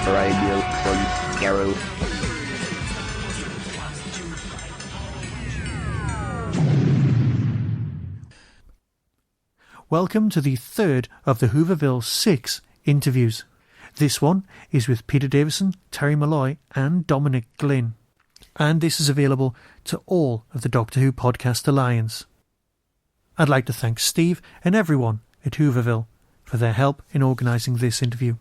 Radio from Arrow. Welcome to the third of the Whoverville 6 interviews. This one is with Peter Davison, Terry Molloy and Dominic Glynn. And this is available to all of the Doctor Who Podcast Alliance. I'd like to thank Steve and everyone at Whoverville for their help in organising this interview.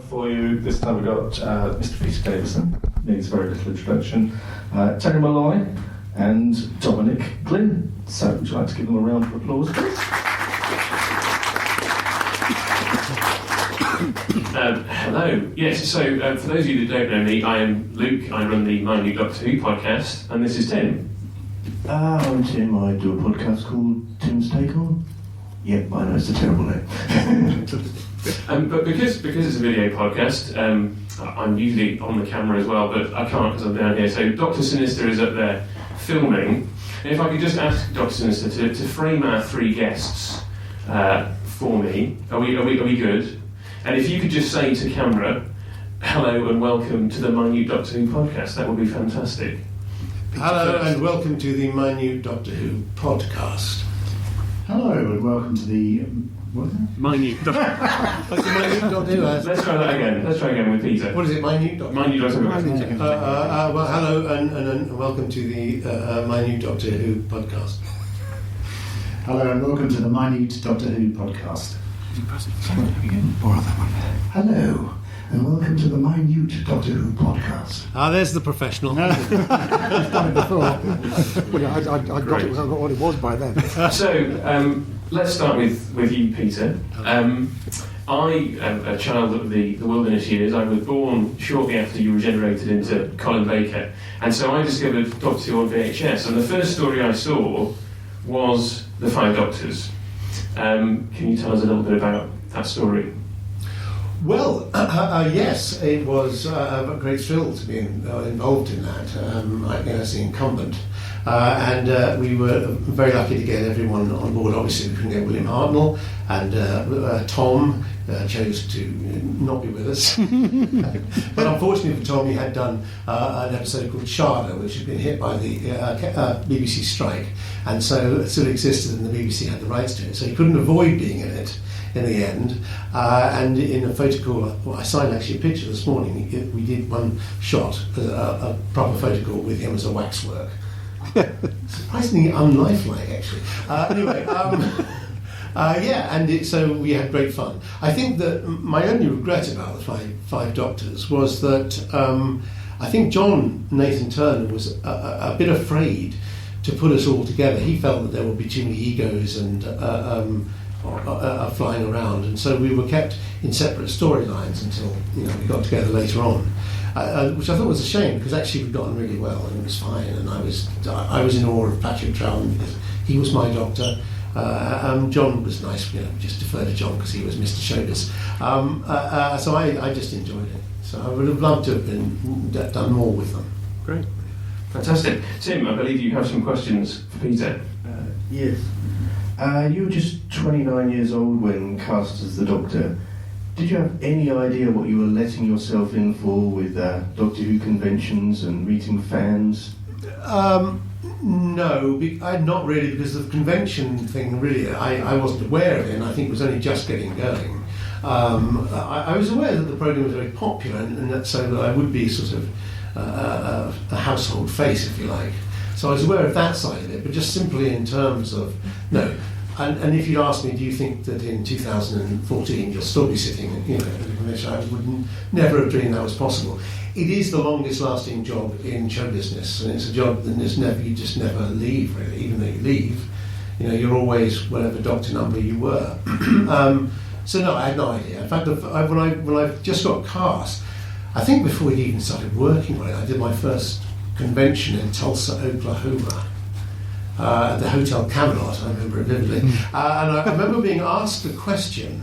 For you, this time we've got Mr. Peter Davison, needs very little introduction, Terry Molloy and Dominic Glynn. So would you like to give them a round of applause, please? Hello. Yes, so for those of you that don't know me, I am Luke. I run the My New Doctor Who podcast, and this is Tim. I'm Tim. I do a podcast called Tim's Take On. Yep, I know it's a terrible name. But because it's a video podcast, I'm usually on the camera as well, but I can't because I'm down here. So Dr. Sinister is up there filming. And if I could just ask Dr. Sinister to frame our three guests for me. Are we good? And if you could just say to camera, hello and welcome to the Minute Doctor Who podcast, that would be fantastic. Hello and welcome to the Minute Doctor Who podcast. Hello and welcome to the... Minute Doctor Who. Let's try again with Peter. What is it, Minute Doctor Who? Minute Doctor Who. Well, hello and welcome to the Minute Doctor Who podcast. Hello and welcome to the Minute Doctor Who podcast. Hello and welcome to the Minute Doctor Who podcast. There's the professional. I've done it before. I got what it was by then. So, let's start with you, Peter. I am a child of the wilderness years. I was born shortly after you regenerated into Colin Baker, and so I discovered Doctor Who on VHS, and the first story I saw was The Five Doctors. Can you tell us a little bit about that story? Well, yes, it was a great thrill to be involved in that, as the incumbent. And we were very lucky to get everyone on board. Obviously, we couldn't get William Hartnell, and Tom chose to not be with us. But unfortunately for Tom, he had done an episode called Sharda, which had been hit by the BBC strike, and so it still existed, and the BBC had the rights to it. So he couldn't avoid being in it in the end. And in a photo call, well, I signed actually a picture this morning. We did one shot, a proper photo call with him as a waxwork. Surprisingly unlifelike, actually. Anyway, so we had great fun. I think that my only regret about the Five Doctors was that I think John Nathan Turner was a bit afraid to put us all together. He felt that there would be too many egos and flying around, and so we were kept in separate storylines until we got together later on. Which I thought was a shame, because actually we'd gotten really well and it was fine, and I was in awe of Patrick Troughton because he was my doctor. John was nice, just defer to John because he was Mr. Showbiz. So I just enjoyed it. So I would have loved to have done more with them. Great, fantastic. Tim, I believe you have some questions for Peter. Yes. You were just 29 years old when cast as the Doctor. Did you have any idea what you were letting yourself in for with Doctor Who conventions and meeting fans? No, not really, because the convention thing, really, I wasn't aware of it, and I think it was only just getting going. I was aware that the programme was very popular, and that so that I would be sort of a household face, if you like. So I was aware of that side of it, but just simply in terms of, no. And if you'd asked me, do you think that in 2014 you'll still be sitting at the convention, I would never have dreamed that was possible. It is the longest lasting job in show business, and it's a job that you just never leave, really. Even though you leave, you're always whatever doctor number you were. So no, I had no idea. In fact, when I just got cast, I think before we'd even started working on it, I did my first convention in Tulsa, Oklahoma. at the Hotel Camelot. I remember it vividly. And I remember being asked a question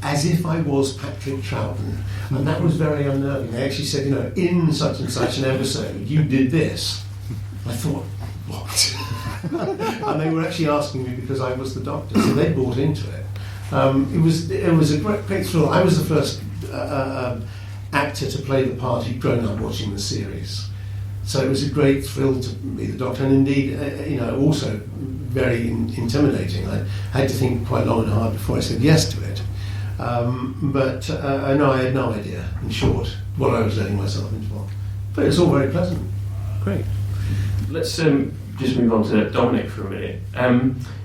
as if I was Patrick Troughton. And that was very unnerving. They actually said, in such and such an episode, you did this. I thought, what? And they were actually asking me because I was the Doctor, so they bought into it. It was a great thrill. I was the first actor to play the part who'd grown up watching the series. So it was a great thrill to be the Doctor, and indeed, also very intimidating. I had to think quite long and hard before I said yes to it. But I had no idea, in short, what I was letting myself into. But it's all very pleasant. Great. Let's just move on to Dominic for a minute.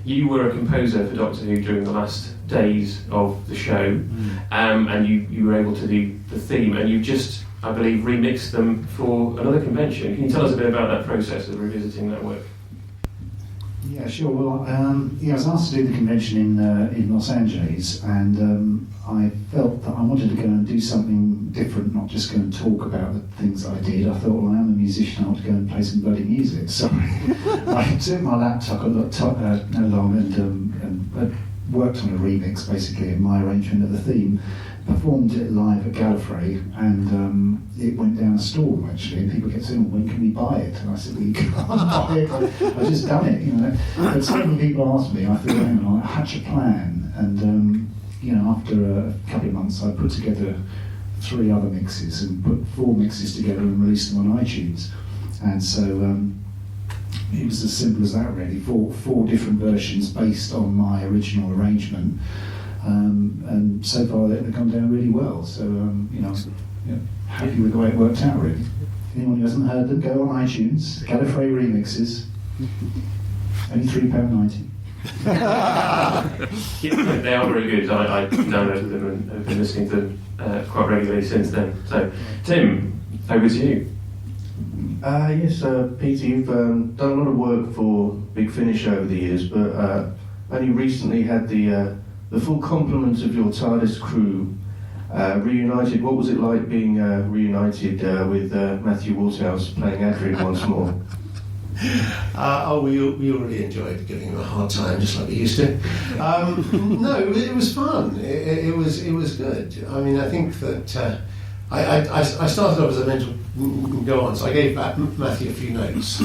You were a composer for Doctor Who during the last days of the show, and you were able to do the theme, and you've just, I believe, remixed them for another convention. Can you tell us a bit about that process of revisiting that work? Yeah, sure. Well, I was asked to do the convention in Los Angeles, and I felt that I wanted to go and do something different, not just go and talk about the things I did. I thought, well, I am a musician, I want to go and play some bloody music. So I took my laptop along and worked on a remix, basically, in my arrangement of the theme. Performed it live at Gallifrey, and it went down a storm actually, and people kept saying, when can we buy it? And I said, well, you can't buy it, I've just done it, But so many people asked me, I thought, hang on, I hatched a plan, and after a couple of months I put together 3 other mixes and put 4 mixes together and released them on iTunes. And so it was as simple as that really, 4 different versions based on my original arrangement. And so far they've come down really well, so happy with the way it worked out really. Anyone who hasn't heard them, go on iTunes, Gallifrey remixes, only £3.90. Yeah, they are very good. I downloaded them and have been listening to them quite regularly since then. So, Tim, over to you. Yes, Peter, you've done a lot of work for Big Finish over the years, but only recently had the full complement of your TARDIS crew reunited. What was it like being reunited with Matthew Waterhouse playing Adrian once more? We already enjoyed giving him a hard time, just like we used to. No, it was fun. It was good. I mean, I think that I started off as a mental go on, so I gave Matthew a few notes.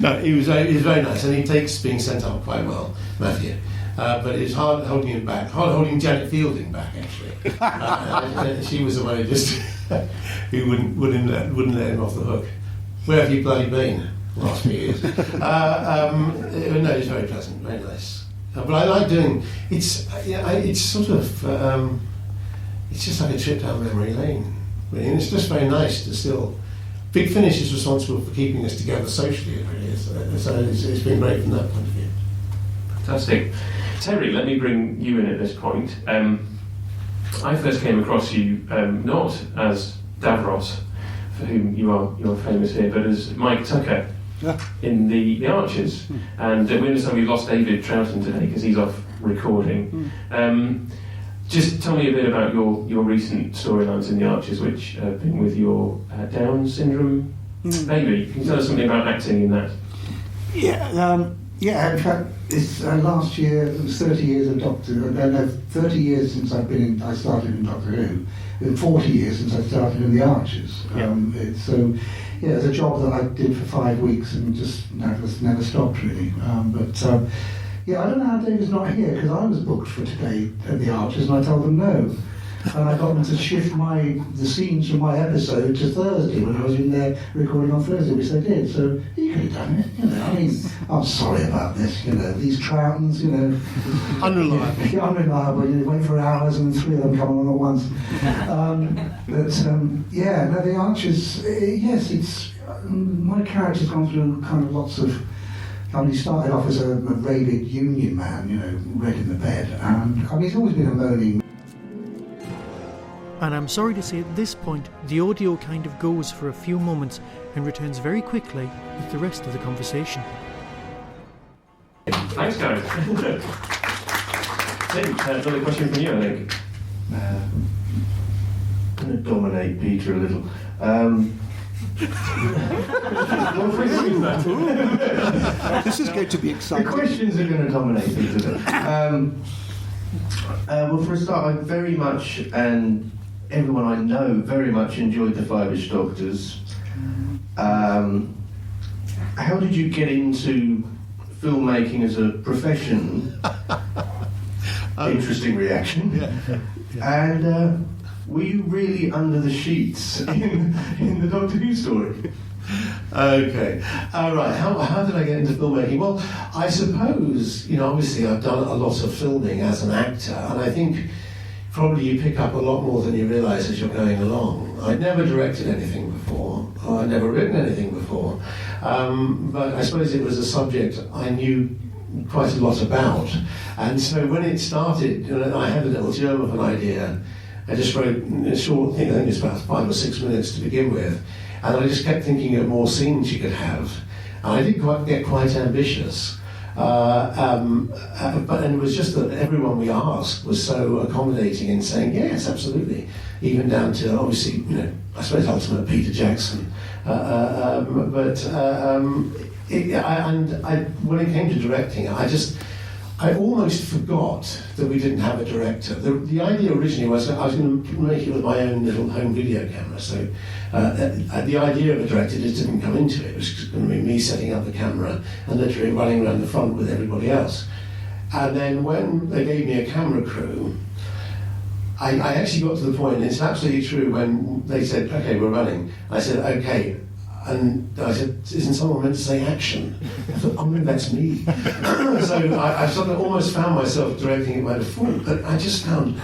No, he was very nice, and he takes being sent up quite well, Matthew. But it's hard holding him back, hard holding Janet Fielding back actually. She was the one who wouldn't let him off the hook. Where have you bloody been the last few years? No, it's very pleasant, very nice. But I like doing it's sort of it's just like a trip down memory lane, really, and it's just very nice to still. Big Finish is responsible for keeping us together socially, really. So it's been great from that point of view. Fantastic. Terry, let me bring you in at this point. I first came across you not as Davros, for whom you're famous here, but as Mike Tucker in the Archers. And we understand we've lost David Troughton today because he's off recording. Just tell me a bit about your recent storylines in the Archers, which have been with your Down syndrome baby. Can you tell us something about acting in that? Yeah. In fact, it's last year. It was 30 years of Doctor. No, 30 years since I started in Doctor Who. And 40 years since I started in the Archers. It's a job that I did for 5 weeks and just never stopped really. I don't know how David's not here, because I was booked for today at the Archers and I told them no. And I got them to shift the scenes from my episode to Thursday when I was in there recording on Thursday, which they did. So he could have done it, I mean, I'm sorry about this, these Troughtons, Unreliable. Unreliable, wait for hours and 3 of them come along at once. The Archers, yes, it's, my character's gone through kind of lots of. He started off as a rabid union man, red in the bed, and he's always been a moaning. And I'm sorry to say at this point, the audio kind of goes for a few moments and returns very quickly with the rest of the conversation. Thanks, guys. Tim, another question from you, I think. I'm going to dominate Peter a little. This is going to be The exciting. questions are going to dominate things today. Well, for a start, I very much, and everyone I know very much enjoyed the Five-ish Doctors. How did you get into filmmaking as a profession? Interesting reaction. And were you really under the sheets in the Doctor Who story? Okay. Right. How did I get into filmmaking? Well, I suppose, obviously I've done a lot of filming as an actor, and I think probably you pick up a lot more than you realise as you're going along. I'd never directed anything before, or I'd never written anything before, but I suppose it was a subject I knew quite a lot about. And so when it started, I had a little germ of an idea. I just wrote a short thing, I think it's about 5 or 6 minutes to begin with, and I just kept thinking of more scenes you could have. And I did get quite ambitious. But it was just that everyone we asked was so accommodating in saying, yes, absolutely. Even down to, obviously, I suppose ultimate Peter Jackson. When it came to directing, I almost forgot that we didn't have a director. The idea originally was that I was going to make it with my own little home video camera. So the idea of a director just didn't come into it. It was just going to be me setting up the camera and literally running around the front with everybody else. And then when they gave me a camera crew, I actually got to the point, and it's absolutely true, when they said, okay, we're running. I said, okay. And I said, isn't someone meant to say action? I thought, oh no, that's me. So I sort of almost found myself directing it by default, but I just found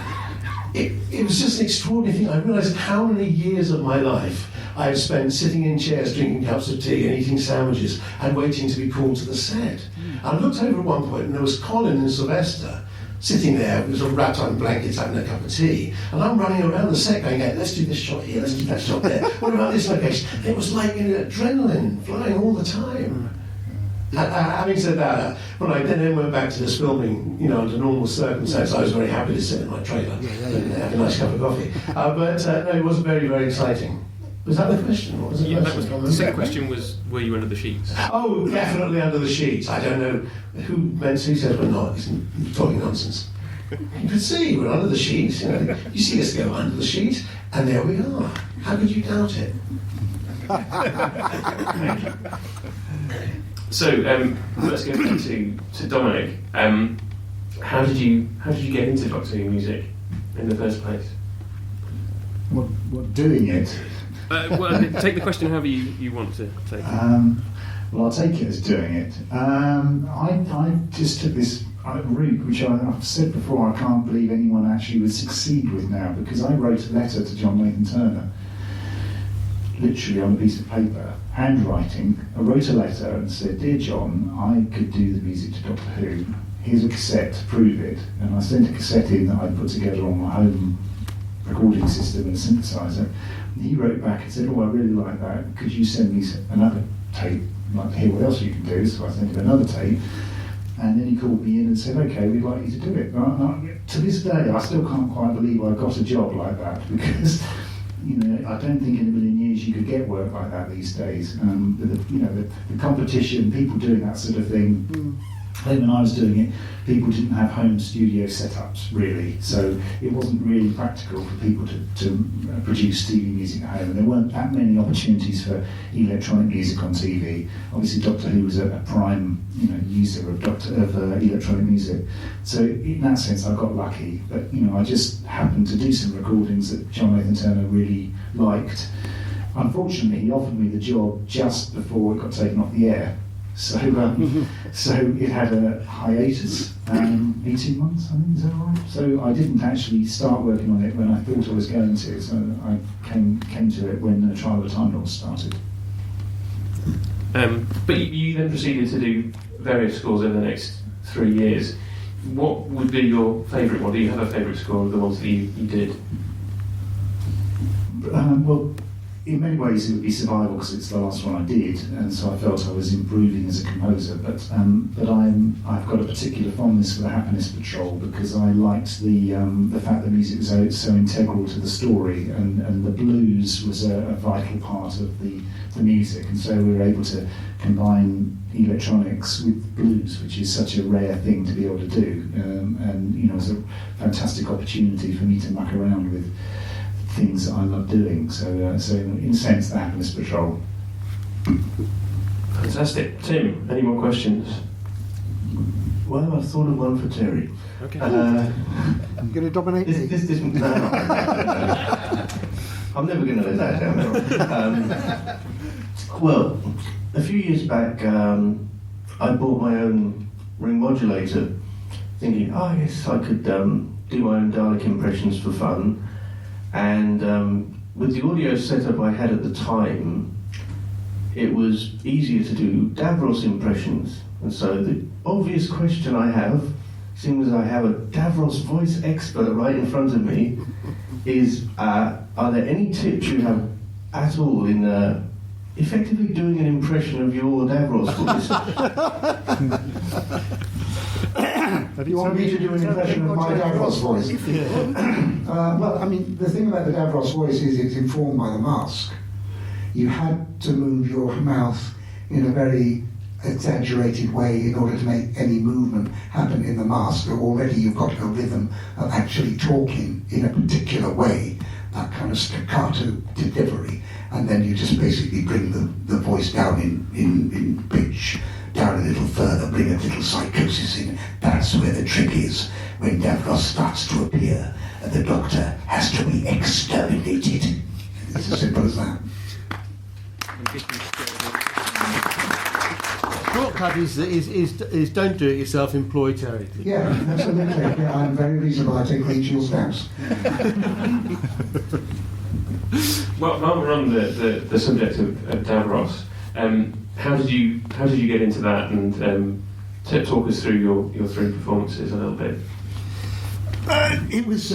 it was just an extraordinary thing. I realised how many years of my life I have spent sitting in chairs, drinking cups of tea and eating sandwiches and waiting to be called to the set. And I looked over at one point and there was Colin and Sylvester sitting there, with sort of wrapped up in blankets, having a cup of tea, and I'm running around the set going, hey, let's do this shot here, let's do that shot there, what about this location? It was like adrenaline flying all the time. Having said that, when I then went back to this filming, under normal circumstances, I was very happy to sit in my trailer and have a nice cup of coffee. But no, it was very, very exciting. Was that the question? What was the question? The second question was, were you under the sheets? Oh, definitely under the sheets. I don't know who says we're not. He's talking nonsense. You could see we're under the sheets. You see us go under the sheet, and there we are. How could you doubt it? So let's go back to Dominic. How did you get into Doctor Who music in the first place? What doing it? Well, take the question however you want to take it. Well, I'll take it as doing it. I just took this route, which I've said before, I can't believe anyone actually would succeed with now, because I wrote a letter to John Nathan Turner, literally on a piece of paper, handwriting. I wrote a letter and said, Dear John, I could do the music to Doctor Who. Here's a cassette to prove it. And I sent a cassette in that I put together on my home recording system and a synthesizer. And he wrote back and said, oh, I really like that. Could you send me another tape? I'd like to hear what else you can do. So I sent him another tape. And then he called me in and said, okay, we'd like you to do it. To this day, I still can't quite believe I got a job like that, because I don't think in a million years you could get work like that these days. The competition, people doing that sort of thing. I think when I was doing it, people didn't have home studio setups, really, so it wasn't really practical for people to produce TV music at home, and there weren't that many opportunities for electronic music on TV. Obviously, Doctor Who was a prime user of electronic music, so in that sense I got lucky, but I just happened to do some recordings that John Nathan Turner really liked. Unfortunately, he offered me the job just before it got taken off the air. So it had a hiatus, 18 months, I think, is that right? So I didn't actually start working on it when I thought I was going to, so I came to it when the Trial of the Time Lords started. But you then proceeded to do various scores over the next 3 years. What would be your favourite one? Do you have a favourite score of the ones that you did? Well, in many ways it would be survival because it's the last one I did, and so I felt I was improving as a composer. But I've got a particular fondness for the Happiness Patrol because I liked the fact that music was so integral to the story, and the blues was a vital part of the music, and so we were able to combine electronics with blues, which is such a rare thing to be able to do, and you know, it's a fantastic opportunity for me to muck around with things that I love doing. So in a sense, the Happiness Patrol. Fantastic. Tim, any more questions? Well, I thought of one for Terry. Okay. I'm going to dominate me. This isn't. No. I'm never going to let that down. Well, a few years back, I bought my own ring modulator, thinking, oh yes, I could do my own Dalek impressions for fun. And with the audio setup I had at the time, it was easier to do Davros impressions. And so the obvious question I have, seeing as I have a Davros voice expert right in front of me, is are there any tips you have at all in effectively doing an impression of your Davros voice? You want me to do an impression of my Davros voice? Well, I mean, the thing about the Davros voice is it's informed by the mask. You had to move your mouth in a very exaggerated way in order to make any movement happen in the mask. So already you've got a rhythm of actually talking in a particular way, that kind of staccato delivery, and then you just basically bring the voice down in pitch, down a little further, bring a little psychosis in. That's where the trick is. When Davros starts to appear, the Doctor has to be exterminated. It's as simple as that. Shortcut is don't do it yourself, employ Terry. Yeah, absolutely. Yeah, I'm very reasonable. I take Rachel stamps. Well, while we're on the subject of Davros, how did you get into that, and talk us through your three performances a little bit? It was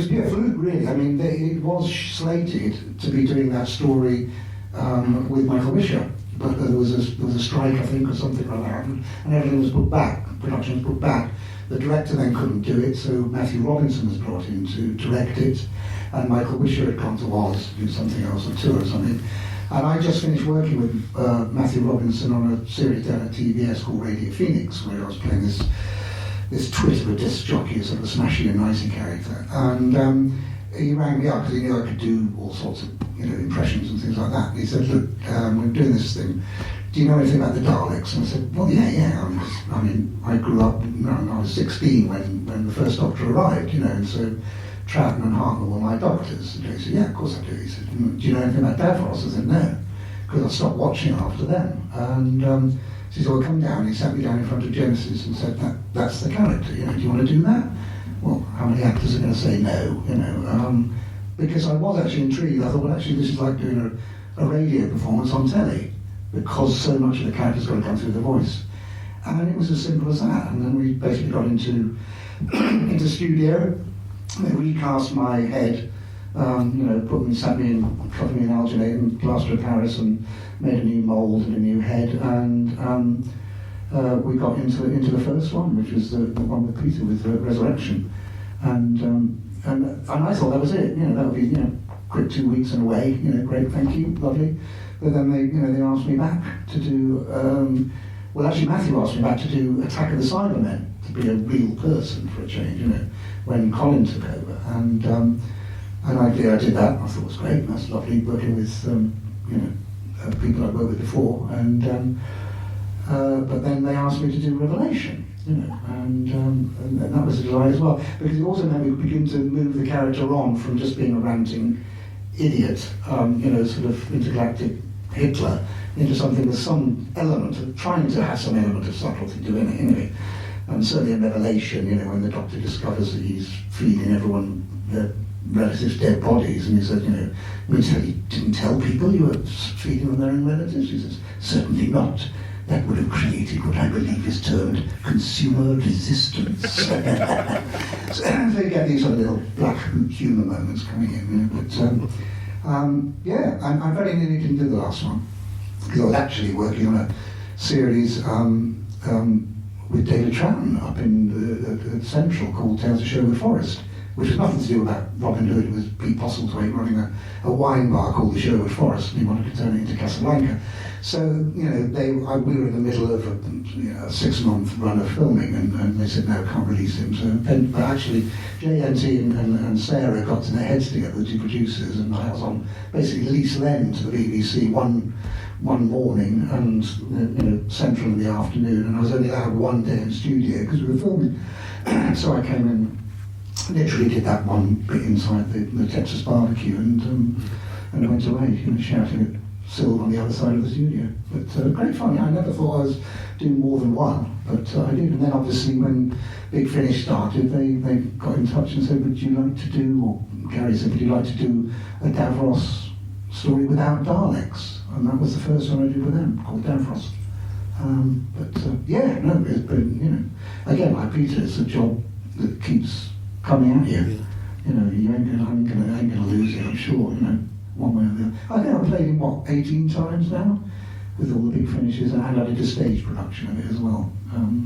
pure fluke, really. I mean, it was slated to be doing that story with Michael Bishop, but there was a strike, I think, or something like that, and everything was put back. Production was put back. The director then couldn't do it, so Matthew Robinson was brought in to direct it, and Michael Wisher had gone to Wallace to do something else, a tour or something. And I just finished working with Matthew Robinson on a series down at TBS called Radio Phoenix, where I was playing this twit of a disc jockey, sort of a smashy and nicey character. And he rang me up because he knew I could do all sorts of impressions and things like that. He said, look, we're doing this thing. Do you know anything about the Daleks? And I said, well, yeah. I mean, I grew up, I was 16 when the first Doctor arrived, and so Troughton and Hartnell were my doctors. And he said, yeah, of course I do. He said, do you know anything about Davros? I said, no, because I stopped watching after them. And he said, well, come down. He sat me down in front of Genesis and said, that's the character, do you want to do that? Well, how many actors are going to say no, because I was actually intrigued. I thought, well, actually, this is like doing a radio performance on telly, because so much of the character's got to come through the voice. And it was as simple as that. And then we basically got into studio. They recast my head, sat me in, covered me in alginate and plaster of Paris, and made a new mould and a new head. And we got into the first one, which was the one with Peter with Resurrection. And I thought that was it. That would be quick 2 weeks and away. Great, thank you, lovely. But then they asked me back to do. Actually, Matthew asked me back to do Attack of the Cybermen, to be a real person for a change. When Colin took over, and I did that. I thought it was great. That's lovely working with people I've worked with before. But then they asked me to do Revelation. And that was a delight as well, because it also made me begin to move the character on from just being a ranting idiot, sort of intergalactic Hitler, into something with some element of trying to have some element of subtlety to it anyway. And certainly in Revelation, when the Doctor discovers that he's feeding everyone their relatives' dead bodies, and he said, you didn't tell people you were feeding them their own relatives? He says, certainly not. That would have created what I believe is termed consumer resistance. So you get these sort of little black humour moments coming in, I very nearly didn't do the last one because I was actually working on a series with David Troughton up in the Central called Tales of Sherwin Forest, which was nothing to do about Robin Hood. It was Pete Postlethwaite running a wine bar called the Sherwood Forest, and he wanted to turn it into Casablanca. So, we were in the middle of a 6-month run of filming, and they said, no, can't release him. So, but actually, JNT and Sarah got to their heads together, the two producers, and I was on basically Lease Len to the BBC one morning, and Central in the afternoon, and I was only allowed one day in studio because we were filming. So I came in, literally did that one bit inside the Texas barbecue, and went away, shouting at Syl on the other side of the studio. But great fun. I never thought I was doing more than one, but I did. And then obviously when Big Finish started, they got in touch and said, would you like to do, or Gary said, would you like to do a Davros story without Daleks? And that was the first one I did with them, called Davros. It's been, again, like Peter, it's a job that keeps coming at you. You ain't gonna lose it, I'm sure, one way or the other. I think I've played him, 18 times now, with all the Big Finishes, and I did a stage production of it as well,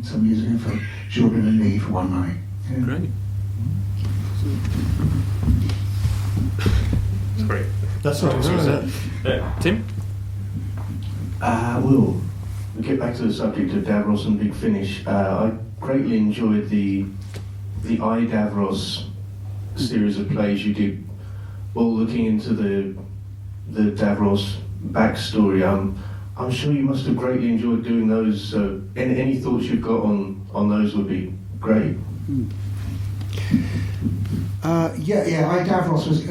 some years ago for Children and Me for one night. Yeah. Great. Sorry. That's right. Tim? We'll get back to the subject of Davros and Big Finish. I greatly enjoyed the I Davros series of plays you did, all looking into the Davros backstory. I'm sure you must have greatly enjoyed doing those. So any thoughts you've got on those would be great. I Davros was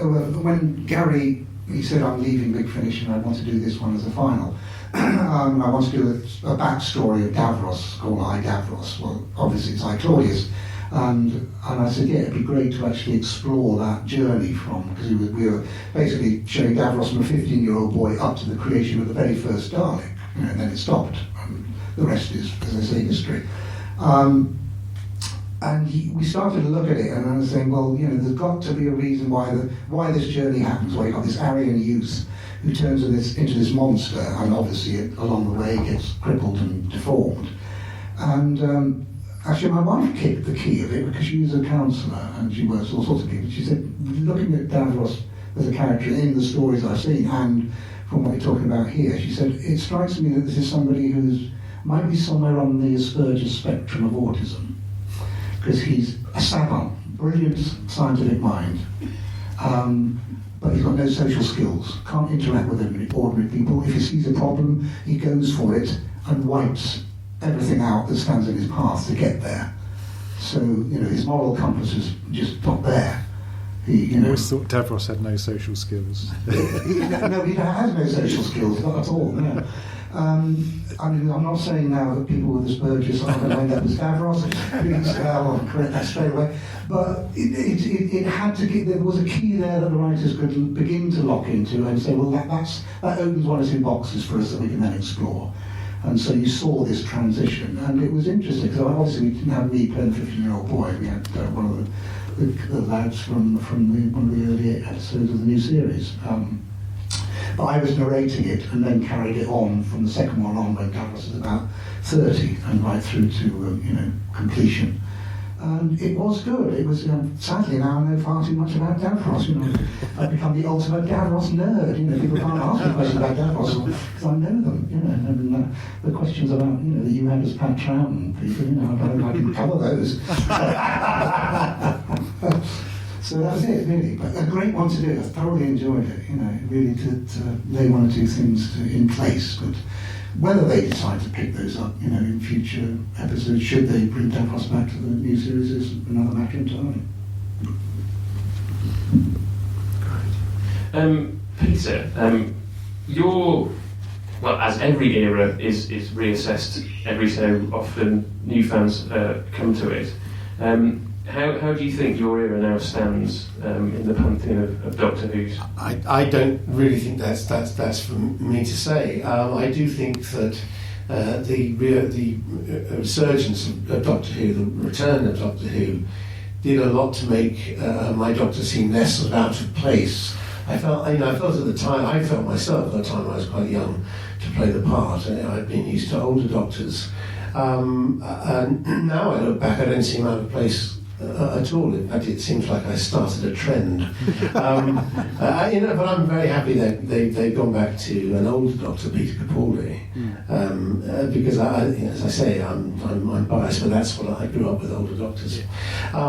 when Gary, he said I'm leaving Big Finish and I want to do this one as a final. I want to do a backstory of Davros called I Davros. Well, obviously it's I Claudius. And I said, it'd be great to actually explore that journey because we were basically showing Davros from a 15-year-old boy up to the creation of the very first Dalek, and then it stopped. And the rest is, as I say, history. We started to look at it, and I was saying, there's got to be a reason why this journey happens, why you've got this Aryan youth who turns into this monster, and obviously along the way gets crippled and deformed. And actually, my wife kicked the key of it because she was a counsellor and she works with all sorts of people. She said, looking at Davros as a character in the stories I've seen and from what you're talking about here, she said, it strikes me that this is somebody who's might be somewhere on the Asperger's spectrum of autism, because he's a savant, brilliant scientific mind, but he's got no social skills, can't interact with ordinary people. If he sees a problem, he goes for it and wipes everything out that stands in his path to get there. So, his moral compass is just not there. I always thought Davros had no social skills. He has no social skills, not at all, no. I'm not saying now that people with Asperger's are going to end up as Davros. Please, I'll correct that straight away. But it had to get, there was a key there that the writers could begin to lock into and say, well, that opens one or two boxes for us that we can then explore. And so you saw this transition, and it was interesting. So obviously we didn't have me playing the 15-year-old boy. We had one of the lads from one of the early episodes of the new series. But I was narrating it and then carried it on from the second one on when Davros was about 30 and right through to completion. And it was good. It was sadly now I know far too much about Davros. I've become the ultimate Davros nerd. People can't ask me questions about Davros because I know them. And the questions about that you had as Pat Troughton people. I can cover those. So that was it, really. But a great one to do. I thoroughly enjoyed it. Really to lay one or two things in place. But whether they decide to pick those up, in future episodes, should they bring Davros back to the new series, is another matter entirely. Peter, as every era is reassessed every so often, new fans come to it. How do you think your era now stands in the pantheon of Doctor Who's? I don't really think that's for me to say. I do think that the resurgence of Doctor Who, the return of Doctor Who, did a lot to make my Doctor seem less sort of out of place I felt at the time, I felt myself at the time I was quite young to play the part. I'd been used to older doctors. And now I look back, I don't seem out of place at all. In fact, it seems like I started a trend. But I'm very happy that they've gone back to an older doctor, Peter Capaldi, because as I say, I'm biased, but that's what I grew up with, older doctors. I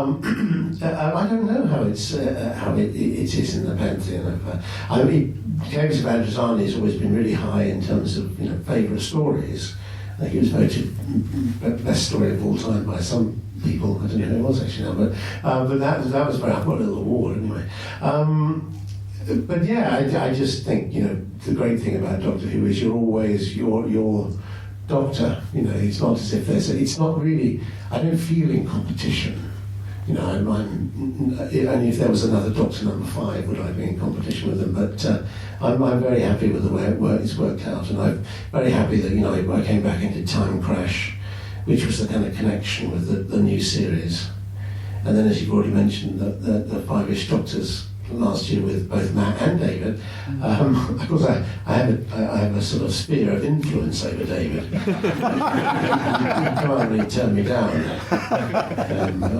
don't know how it is in the pantheon. Caves of Androzani has always been really high in terms of favourite stories. I think it was voted best story of all time by some people. I don't know who it was actually now, but that was very. I've got a little award anyway. But yeah, I just think the great thing about Doctor Who is you're always your doctor. It's not as if it's not really. I don't feel in competition. I'm only if there was another Doctor number 5 would I be in competition with them. But I'm very happy with the way it's worked out, and I'm very happy that I came back and did Time Crash, which was the kind of connection with the new series. And then, as you've already mentioned, the 5-ish Doctors last year with both Matt and David. Of course, I have a sort of sphere of influence over David. He can't really turn me down,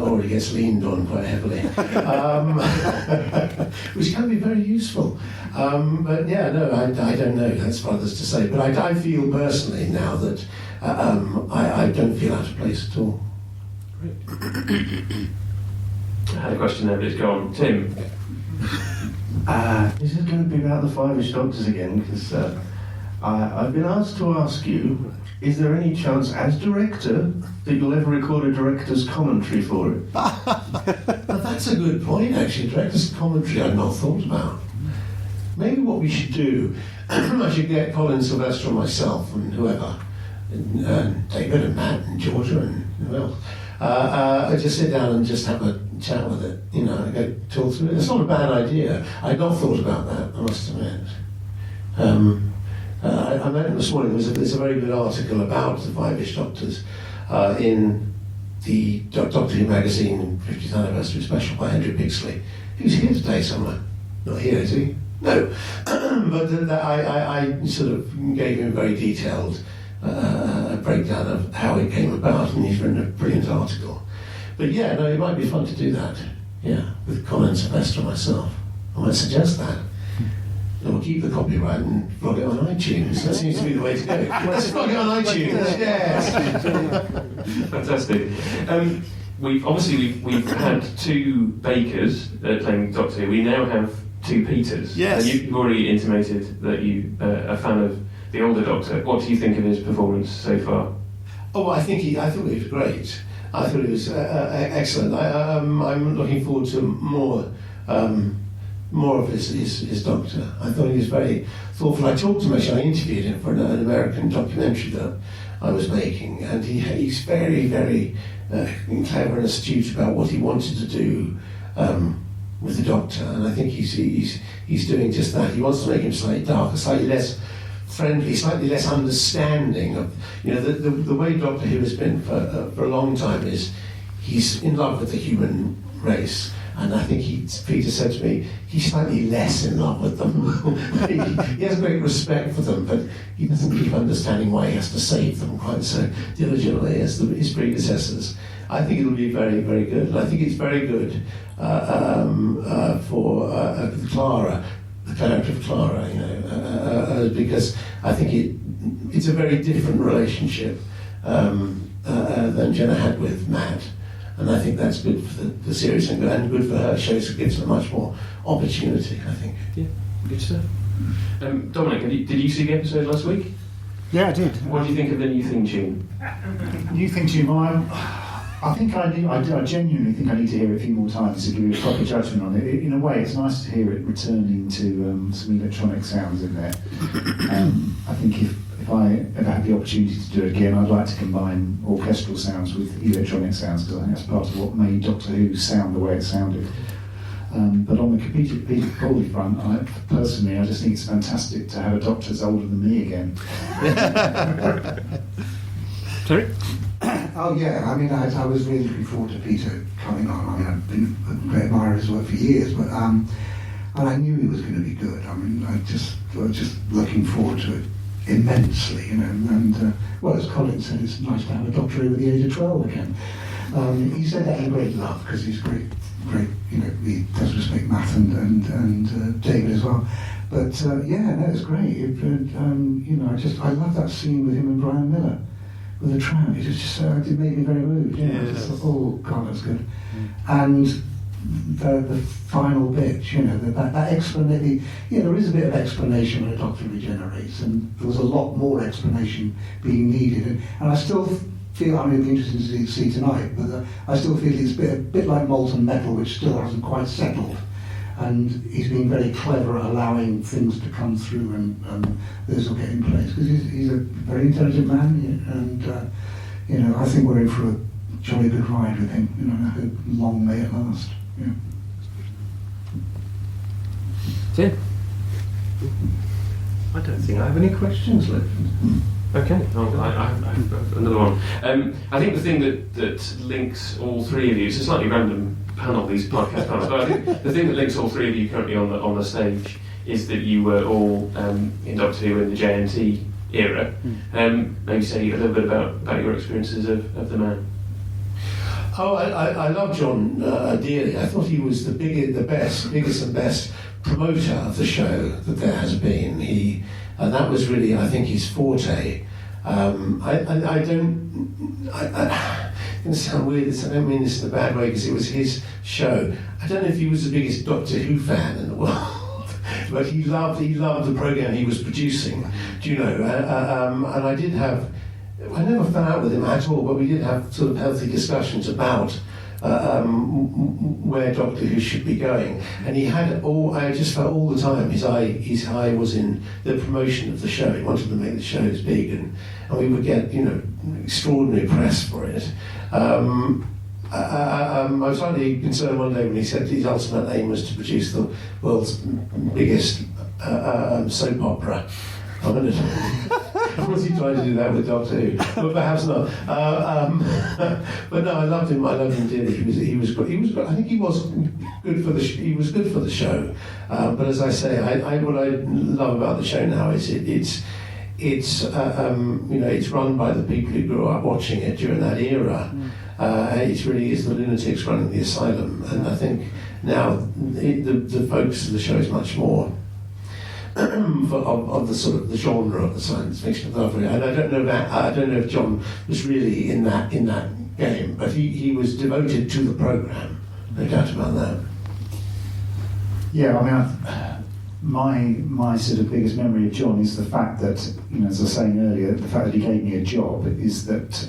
or he gets leaned on quite heavily, which can be very useful. But yeah, no, I don't know. That's for others to say. But I feel personally now that I don't feel out of place at all. I had a question there, but it's gone. Tim. This is going to be about the 5-ish Doctors again, because I've been asked to ask you, is there any chance, as director, that you'll ever record a director's commentary for it? Well, that's a good point, actually. Director's commentary I've not thought about. Maybe what we should do, I should get Colin, Sylvester and myself and whoever, and David and Matt and Georgia and who else, I just sit down and just have a chat with it, and go talk through it. It's not a bad idea. I'd not thought about that, I must admit. I met him this morning. There's a very good article about the 5-ish Doctors in the Doctor Who magazine 50th anniversary special by Henry Pixley. He was here today somewhere. Not here, is he? No. But I sort of gave him a very detailed breakdown of how it came about, and he's written a brilliant article. But yeah, no, it might be fun to do that. Yeah, with Colin, Sylvester and myself. I might suggest that. And we'll keep the copyright and vlog it on iTunes. That seems to be the way to go. Let's vlog it on iTunes, yes! Fantastic. We've had 2 Bakers playing Doctor Who. We now have 2 Peters. Yes. And you've already intimated that you are a fan of the older Doctor. What do you think of his performance so far? Oh, I thought he was great. I thought it was excellent. I'm looking forward to more of his Doctor. I thought he was very thoughtful. I talked to him, actually, I interviewed him for an American documentary that I was making, and he's very, very clever and astute about what he wanted to do with the Doctor, and I think he's doing just that. He wants to make him slightly darker, slightly less friendly, slightly less understanding of, the way Doctor Who has been for a long time is he's in love with the human race, and I think Peter said to me, he's slightly less in love with them. he has great respect for them, but he doesn't keep understanding why he has to save them quite so diligently as his predecessors. I think it'll be very, very good, and I think it's very good for Clara, the character of Clara, because I think it's a very different relationship than Jenna had with Matt, and I think that's good for the series and good for her. Gives her much more opportunity, I think. Yeah, good stuff. Dominic, did you see the episode last week? Yeah, I did. What do you think of the new theme tune? New theme tune, I think I genuinely think I need to hear it a few more times to give you a proper judgment on it. In a way, it's nice to hear it returning to some electronic sounds in there. I think if I ever had the opportunity to do it again, I'd like to combine orchestral sounds with electronic sounds, because I think that's part of what made Doctor Who sound the way it sounded. But on the Peter Capaldi front, I just think it's fantastic to have a Doctor that's older than me again. Sorry? Oh yeah, I mean, I was really looking forward to Peter coming on. I mean, I've been a great admirer of his work for years, but and I knew he was going to be good. I mean, I was just looking forward to it immensely, you know. And well, as Colin said, it's nice to have a doctor over the age of 12 again. He said that in great love, because he's great, you know, he does respect Matt and David as well. But yeah, no, it's great. You know, I love that scene with him and Brian Miller with the tram. It made me very moved. You know, I just thought, oh God, that's good. And the final bit, you know, that explanation. Yeah, there is a bit of explanation when a doctor regenerates, and there was a lot more explanation being needed. And I still feel, I mean, it'd be interesting to see tonight, but I still feel it's a bit like molten metal, which still hasn't quite settled. And he's been very clever at allowing things to come through and this will get in place, because he's a very intelligent man, and you know, I think we're in for a jolly good ride with him. You know, long may it last. Yeah. Tim? I don't think I have any questions left. Okay, I have another one. I think the thing that links all three of you, it's a slightly random panel, these podcast panels, but I think the thing that links all three of you currently on the stage is that you were all in Doctor Who in the JNT era. Maybe say a little bit about your experiences of the man. Oh, I love John dearly. I thought he was the biggest and best promoter of the show that there has been. And that was really, I think, his forte. It's going to sound weird, I don't mean this in a bad way, because it was his show. I don't know if he was the biggest Doctor Who fan in the world, but he loved the programme he was producing, do you know? And I never fell out with him at all, but we did have sort of healthy discussions about where Doctor Who should be going. And he had I just felt all the time his eye was in the promotion of the show. He wanted to make the shows big, and we would get, you know, extraordinary press for it. I was slightly concerned one day when he said his ultimate aim was to produce the world's biggest soap opera. Was he trying to do that with Doctor Who? But perhaps not. But no, I loved him dearly. He was good. I think he was good for the show. But as I say, what I love about the show now is it's you know, it's run by the people who grew up watching it during that era. It really is the lunatics running the asylum, and I think now the focus of the show is much more of the sort of the genre of the science fiction of the and I don't know if John was really in that game, but he was devoted to the programme, no doubt about that. Yeah, I mean, my sort of biggest memory of John is the fact that, you know, as I was saying earlier, the fact that he gave me a job is that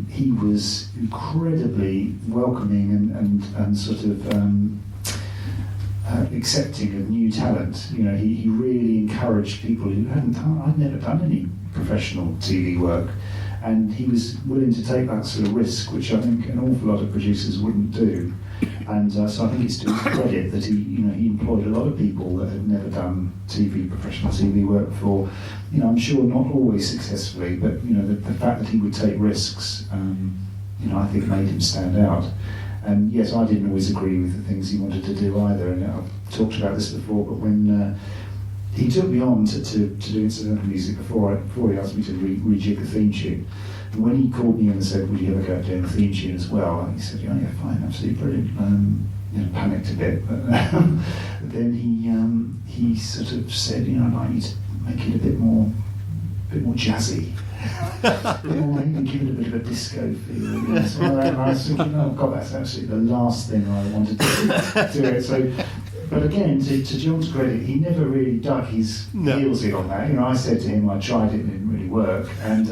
he was incredibly welcoming and sort of accepting of new talent. You know, he really encouraged people who I'd never done any professional TV work, and he was willing to take that sort of risk, which I think an awful lot of producers wouldn't do. And so I think it's to his credit that he employed a lot of people that had never done professional TV work before. You know, I'm sure not always successfully, but you know, the fact that he would take risks, you know, I think made him stand out. And yes, I didn't always agree with the things he wanted to do either, and I've talked about this before, but when he took me on to do incidental music before he asked me to rejig the theme tune, and when he called me in and said, would you ever go doing the theme tune as well, and he said, yeah, fine, absolutely brilliant. You know, panicked a bit, but then he sort of said, you know, I'd like you to make it a bit more jazzy. Or even give it a bit of a disco feel. You know? So I was thinking, oh God, that's absolutely the last thing I wanted to do it. So, but again, to John's credit, he never really dug his heels in on that. You know, I said to him, I tried it and it didn't really work, and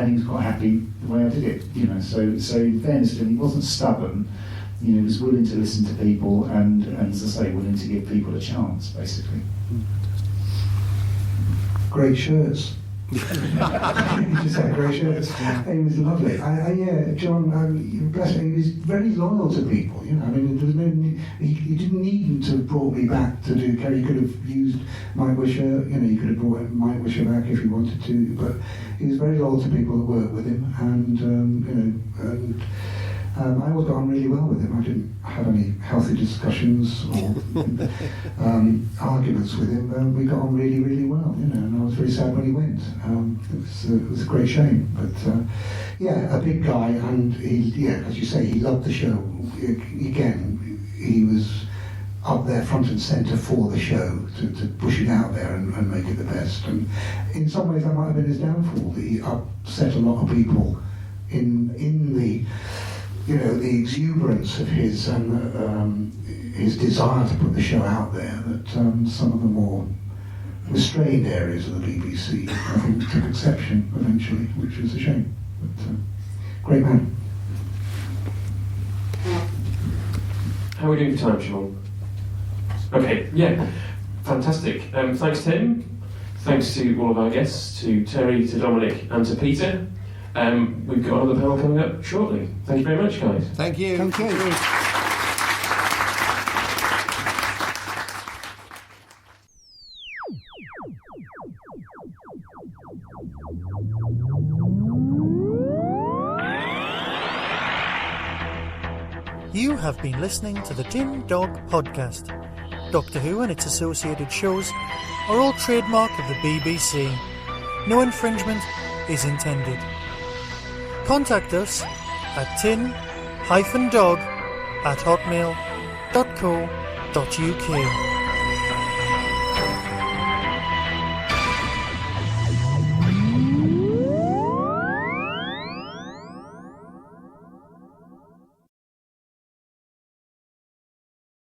he was quite happy the way I did it. You know, so in fairness to him, he wasn't stubborn. You know, he was willing to listen to people, and as I say, willing to give people a chance, basically. Great shirts. He just had great shirts. He was lovely. Yeah, John, bless him, he was very loyal to people. You know, I mean, there was no. He didn't need to have brought me back to do. He could have used Mike Wisher. You know, he could have brought Mike Wisher back if he wanted to. But he was very loyal to people that worked with him, and you know, I always got on really well with him. I didn't have any healthy discussions or arguments with him. We got on really, really well, and I was very sad when he went. It was a great shame. But yeah, a big guy, and he, as you say, he loved the show. Again, he was up there front and centre for the show, to push it out there and make it the best. And in some ways that might have been his downfall, that he upset a lot of people in the the exuberance of his and his desire to put the show out there, that some of the more restrained areas of the BBC, I think, took exception eventually, which was a shame. But great man. How are we doing for time, Sean? Okay, yeah, fantastic. Thanks, Tim. Thanks to all of our guests, to Terry, to Dominic, and to Peter. We've got another panel coming up shortly. Thank you very much, guys. Thank you. Thank you. You have been listening to the Tin Dog Podcast. Doctor Who and its associated shows are all trademark of the BBC. No infringement is intended. Contact us at tin-dog@hotmail.co.uk.